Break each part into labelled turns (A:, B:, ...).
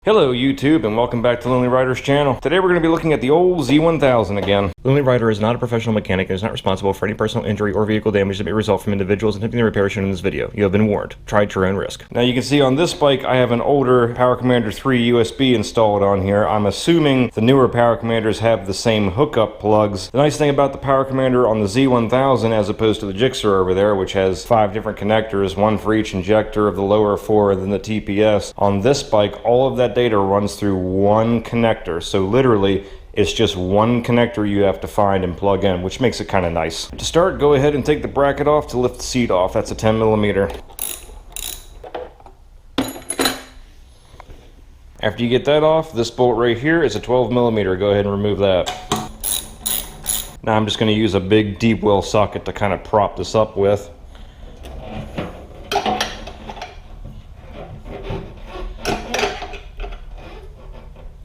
A: Hello YouTube and welcome back to Lonely Rider's channel. Today we're going to be looking at the old Z1000 again. Lonely Rider is not a professional mechanic and is not responsible for any personal injury or vehicle damage that may result from individuals attempting the repair shown in this video. You have been warned. Try at your own risk. Now you can see on this bike I have an older Power Commander 3 USB installed on here. I'm assuming the newer Power Commanders have the same hookup plugs. The nice thing about the Power Commander on the Z1000 as opposed to the Gixxer over there, which has 5 different connectors, one for each injector of the lower 4 and then the TPS. On this bike all of that data runs through one connector, so literally it's just one connector you have to find and plug in, which makes it kind of nice. To start, go ahead and take the bracket off to lift the seat off. That's a 10mm. After you get that off, this bolt right here is a 12mm. Go ahead and remove that. Now I'm just going to use a big deep well socket to kind of prop this up with.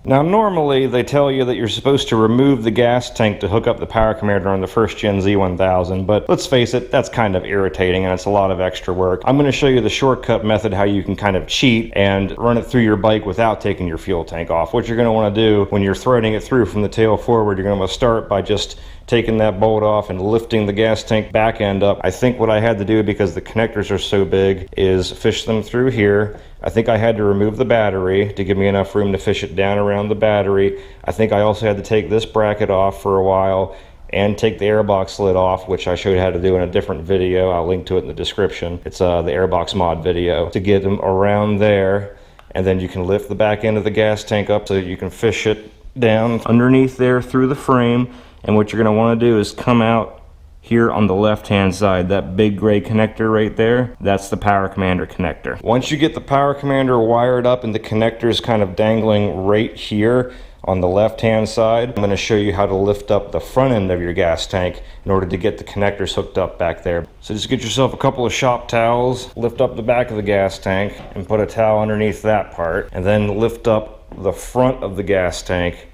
A: Now normally they tell you that you're supposed to remove the gas tank to hook up the Power Commander on the first gen Z1000, but let's face it, that's kind of irritating and it's a lot of extra work. I'm going to show you the shortcut method how you can kind of cheat and run it through your bike without taking your fuel tank off. What you're going to want to do when you're threading it through from the tail forward, you're going to want to start by just taking that bolt off and lifting the gas tank back end up. I think what I had to do, because the connectors are so big, is fish them through here. I think I had to remove the battery to give me enough room to fish it down around the battery. I think I also had to take this bracket off for a while and take the airbox lid off, which I showed you how to do in a different video. I'll link to it in the description. It's the airbox mod video. To get them around there, and then you can lift the back end of the gas tank up so that you can fish it down underneath there through the frame. And what you're going to want to do is come out here on the left hand side, that big gray connector right there, that's the Power Commander connector. Once you get the Power Commander wired up and the connectors kind of dangling right here on the left hand side, I'm going to show you how to lift up the front end of your gas tank in order to get the connectors hooked up back there. So just get yourself a couple of shop towels, lift up the back of the gas tank and put a towel underneath that part, and then lift up the front of the gas tank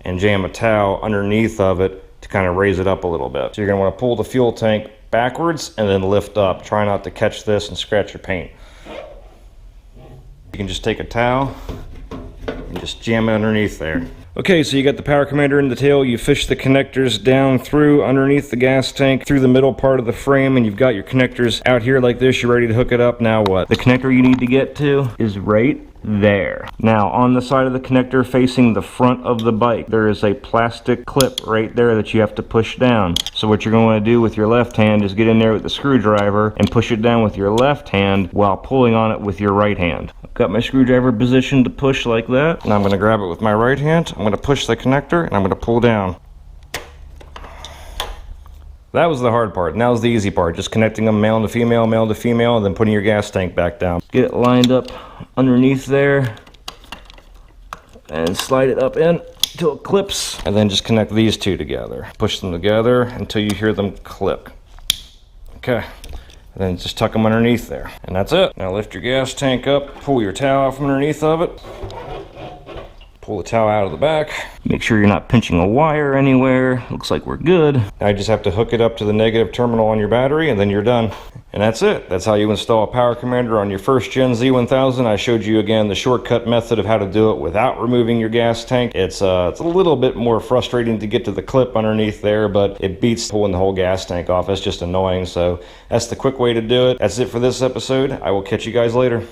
A: and jam a towel underneath of it to kind of raise it up a little bit. So you're going to want to pull the fuel tank backwards and then lift up. Try not to catch this and scratch your paint. You can just take a towel and just jam it underneath there. Okay, so you got the Power Commander in the tail, you fish the connectors down through underneath the gas tank, through the middle part of the frame, and you've got your connectors out here like this. You're ready to hook it up. Now what? The connector you need to get to is right there. Now on the side of the connector facing the front of the bike, there is a plastic clip right there that you have to push down. So what you're going to do with your left hand is get in there with the screwdriver and push it down with your left hand while pulling on it with your right hand. I've got my screwdriver positioned to push like that, and I'm going to grab it with my right hand. I'm going to push the connector and I'm going to pull down. That was the hard part. Now's the easy part. Just connecting them male to female, and then putting your gas tank back down. Get it lined up underneath there and slide it up in until it clips, and then just connect these two together. Push them together until you hear them clip. Okay. And then just tuck them underneath there. And that's it. Now lift your gas tank up, pull your towel out from underneath of it. Pull the towel out of the back. Make sure you're not pinching a wire anywhere. Looks like we're good. Now you just have to hook it up to the negative terminal on your battery and then you're done. And that's it. That's how you install a Power Commander on your first gen Z1000. I showed you again the shortcut method of how to do it without removing your gas tank. It's a little bit more frustrating to get to the clip underneath there, but it beats pulling the whole gas tank off. It's just annoying. So that's the quick way to do it. That's it for this episode. I will catch you guys later.